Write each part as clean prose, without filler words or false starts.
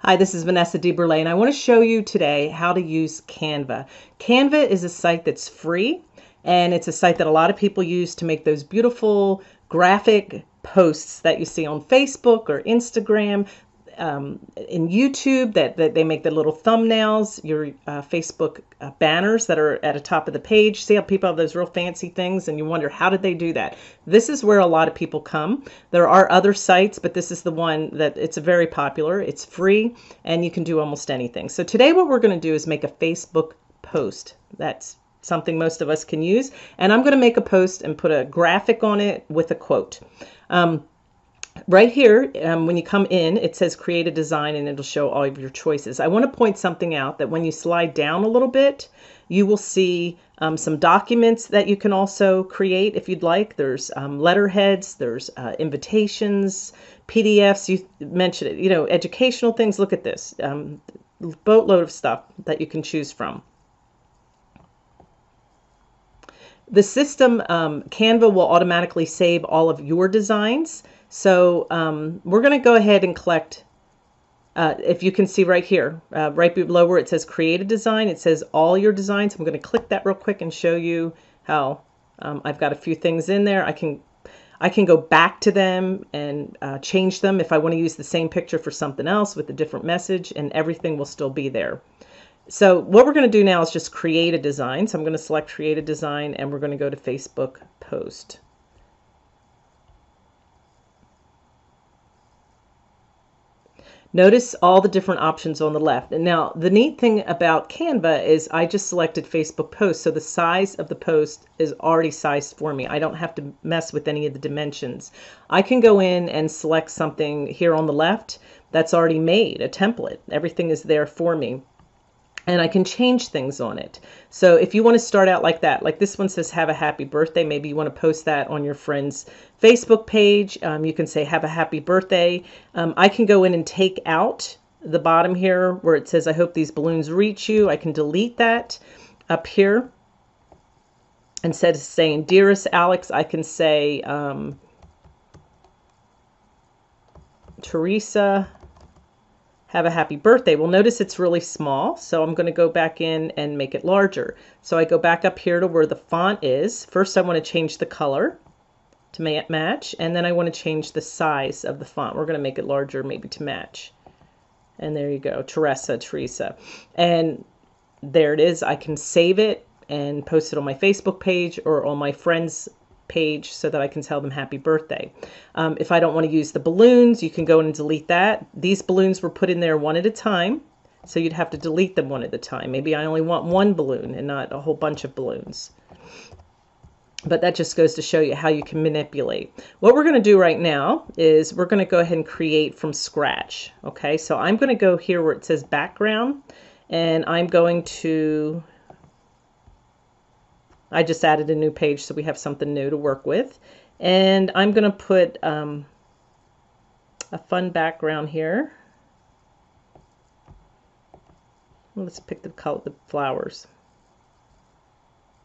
Hi, this is Vanessa DeBurle, and I want to show you today how to use Canva. Canva is a site that's free, and it's a site that a lot of people use to make those beautiful graphic posts that you see on Facebook or Instagram, in YouTube, that they make the little thumbnails, your Facebook banners that are at the top of the page. See how people have those real fancy things and you wonder, how did they do that? This is where a lot of people come. There are other sites, but this is the one that it's very popular. It's free and you can do almost anything. So today what we're going to do is make a Facebook post. That's something most of us can use. And I'm going to make a post and put a graphic on it with a quote. Right here, when you come in, it says create a design and it'll show all of your choices. I want to point something out, that when you slide down a little bit, you will see some documents that you can also create if you'd like. There's letterheads, there's invitations, PDFs, you mentioned it, educational things. Look at this, boatload of stuff that you can choose from. The system, Canva, will automatically save all of your designs. So we're going to go ahead and collect, if you can see right here, right below where it says create a design, it says all your designs. I'm going to click that real quick and show you how I've got a few things in there. I can go back to them and change them if I want to use the same picture for something else with a different message, and everything will still be there. So what we're going to do now is just create a design. So I'm going to select create a design and we're going to go to Facebook post. Notice all the different options on the left. And now the neat thing about Canva is I just selected Facebook post. So the size of the post is already sized for me. I don't have to mess with any of the dimensions. I can go in and select something here on the left that's already made, a template. Everything is there for me. And I can change things on it. So if you want to start out like that, like this one says, have a happy birthday. Maybe you want to post that on your friend's Facebook page. You can say, have a happy birthday. I can go in and take out the bottom here where it says, I hope these balloons reach you. I can delete that up here. Instead of saying, dearest Alex, I can say, Teresa, have a happy birthday. Well, notice it's really small, so I'm going to go back in and make it larger. So I go back up here to where the font is. First, I want to change the color to match, and then I want to change the size of the font. We're going to make it larger, maybe to match. And there you go, Teresa. And there it is. I can save it and post it on my Facebook page or on my friend's page so that I can tell them happy birthday. If I don't want to use the balloons, you can go in and delete that. These balloons were put in there one at a time, so you'd have to delete them one at a time. Maybe I only want one balloon and not a whole bunch of balloons. But that just goes to show you how you can manipulate. What we're going to do right now is we're going to go ahead and create from scratch. Okay, so I'm going to go here where it says background, and I'm going to, I just added a new page so we have something new to work with. And I'm going to put a fun background here. Well, let's pick the color, the flowers.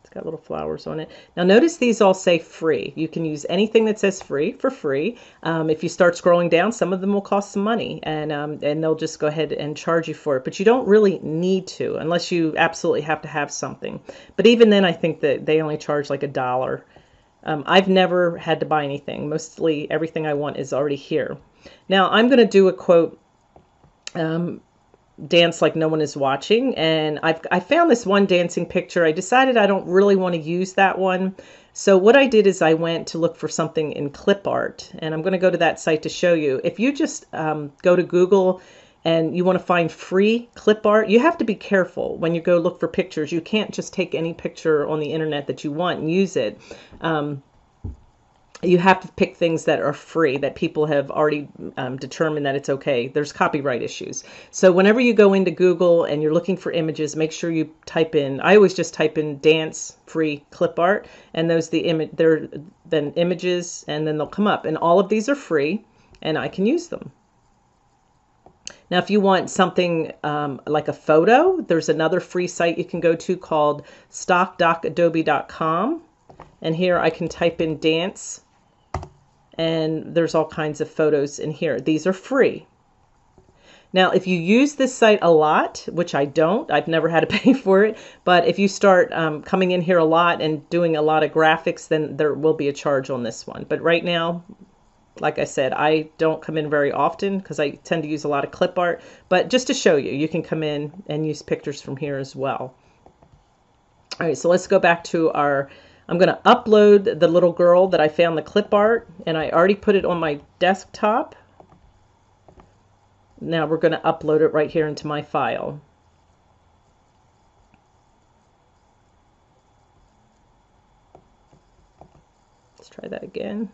It's got little flowers on it. Now notice these all say free. You can use anything that says free for free. If you start scrolling down, some of them will cost some money, and they'll just go ahead and charge you for it. But you don't really need to unless you absolutely have to have something. But even then, I think that they only charge like $1. I've never had to buy anything. Mostly everything I want is already here. Now I'm going to do a quote, dance like no one is watching, and I found this one dancing picture. I decided I don't really want to use that one. So what I did is I went to look for something in clip art, and I'm going to go to that site to show you. If you just go to Google and you want to find free clip art, you have to be careful when you go look for pictures. You can't just take any picture on the internet that you want and use it. You have to pick things that are free, that people have already determined that it's okay. There's copyright issues. So whenever you go into Google and you're looking for images, make sure you type in, I always just type in dance free clip art, and those they're then images, and then they'll come up. And all of these are free, and I can use them. Now, if you want something like a photo, there's another free site you can go to called stock.adobe.com. And here I can type in dance, and there's all kinds of photos in here. These are free. Now, if you use this site a lot, which I don't, I've never had to pay for it, but if you start coming in here a lot and doing a lot of graphics, then there will be a charge on this one. But right now, like I said, I don't come in very often because I tend to use a lot of clip art. But just to show you, you can come in and use pictures from here as well. All right, so let's go back to our, I'm going to upload the little girl that I found the clip art, and I already put it on my desktop. Now we're going to upload it right here into my file. Let's try that again.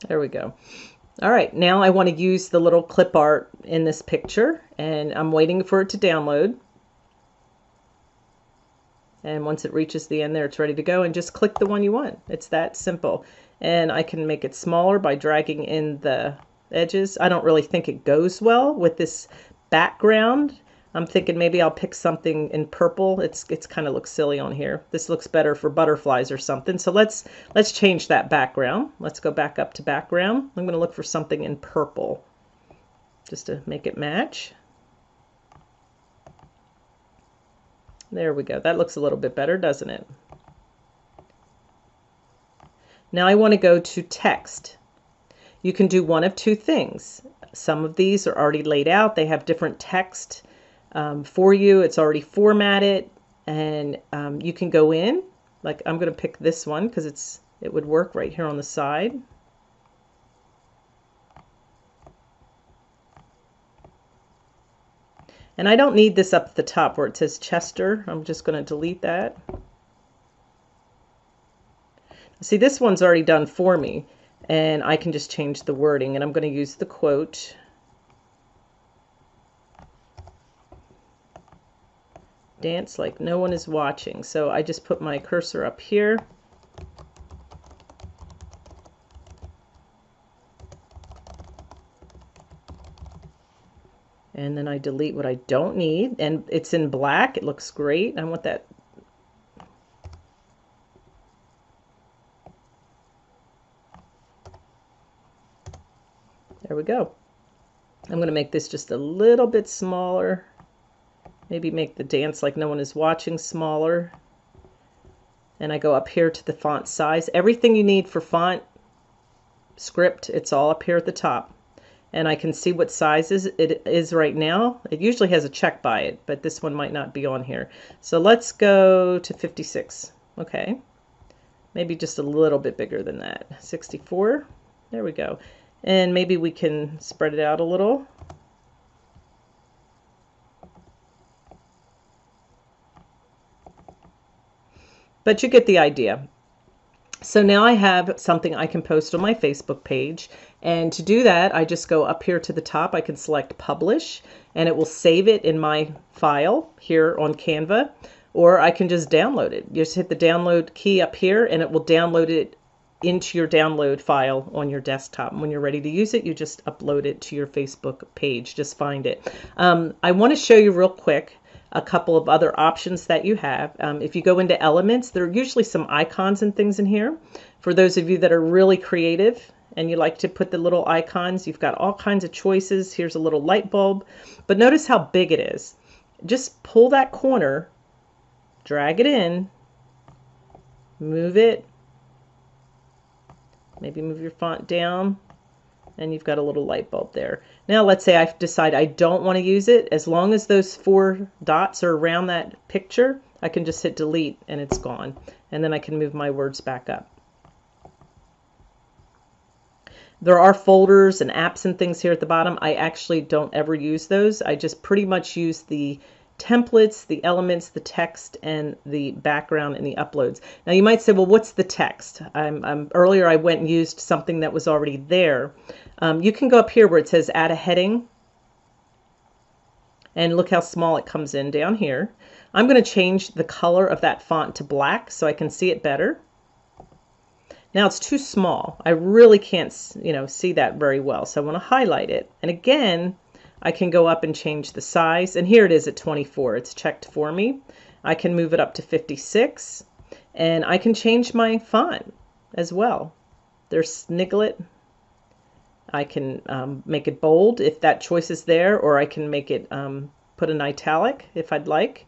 There we go. All right, now I want to use the little clip art in this picture, and I'm waiting for it to download. And once it reaches the end there, it's ready to go, and just click the one you want. It's that simple. And I can make it smaller by dragging in the edges. I don't really think it goes well with this background. I'm thinking maybe I'll pick something in purple. It's kind of looks silly on here. This looks better for butterflies or something. So let's change that background. Let's go back up to background. I'm going to look for something in purple just to make it match. There we go. That looks a little bit better, doesn't it? Now I want to go to text. You can do one of two things. Some of these are already laid out. They have different text for you. It's already formatted, and you can go in. Like I'm going to pick this one because it would work right here on the side. And I don't need this up at the top where it says Chester. I'm just going to delete that. See, this one's already done for me, and I can just change the wording, and I'm going to use the quote. Dance like no one is watching. So I just put my cursor up here. And then I delete what I don't need, and it's in black. It looks great. I want that. There we go. I'm going to make this just a little bit smaller. Maybe make the dance like no one is watching smaller. And I go up here to the font size. Everything you need for font, script, it's all up here at the top. And I can see what sizes it is right now. It usually has a check by it, but this one might not be on here. So let's go to 56. Okay. Maybe just a little bit bigger than that. 64. There we go. And maybe we can spread it out a little. But you get the idea. So now I have something I can post on my Facebook page. And to do that, I just go up here to the top. I can select Publish, and it will save it in my file here on Canva. Or I can just download it. You just hit the download key up here, and it will download it into your download file on your desktop. And when you're ready to use it, you just upload it to your Facebook page. Just find it. I want to show you real quick a couple of other options that you have. If you go into Elements, there are usually some icons and things in here. For those of you that are really creative and you like to put the little icons, you've got all kinds of choices. Here's a little light bulb, but notice how big it is. Just pull that corner, drag it in, move it, maybe move your font down, and you've got a little light bulb there. Now let's say I decide I don't want to use it. As long as those 4 dots are around that picture, I can just hit delete and it's gone. And then I can move my words back up. There are folders and apps and things here at the bottom. I actually don't ever use those. I just pretty much use the templates, the elements, the text, and the background and the uploads. Now you might say, well, what's the text? Earlier I went and used something that was already there. You can go up here where it says add a heading, And look how small it comes in down here. I'm going to change the color of that font to black so I can see it better. Now it's too small. I really can't, see that very well. So I want to highlight it. And again, I can go up and change the size. And here it is at 24. It's checked for me. I can move it up to 56. And I can change my font as well. There's Sniglet. I can make it bold if that choice is there, or I can make it put an italic if I'd like.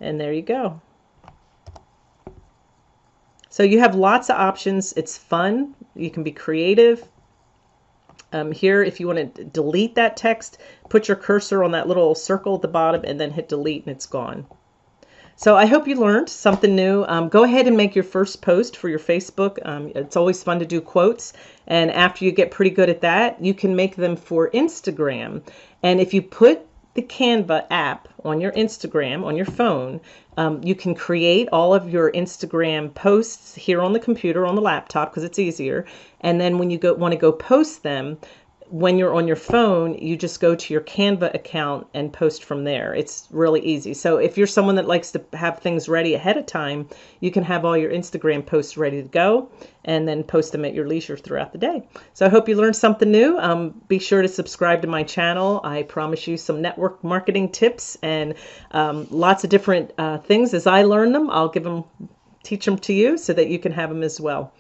And there you go. So you have lots of options. It's fun. You can be creative. Here, if you want to delete that text, put your cursor on that little circle at the bottom and then hit delete and it's gone. So I hope you learned something new. Go ahead and make your first post for your Facebook. It's always fun to do quotes. And after you get pretty good at that, you can make them for Instagram. And if you put the Canva app on your Instagram, on your phone, you can create all of your Instagram posts here on the computer, on the laptop, because it's easier. And then when you want to go post them, when you're on your phone, you just go to your Canva account and post from there. It's really easy. So if you're someone that likes to have things ready ahead of time, you can have all your Instagram posts ready to go and then post them at your leisure throughout the day. So I hope you learned something new. Be sure to subscribe to my channel. I promise you some network marketing tips and lots of different things. As I learn them, I'll teach them to you so that you can have them as well.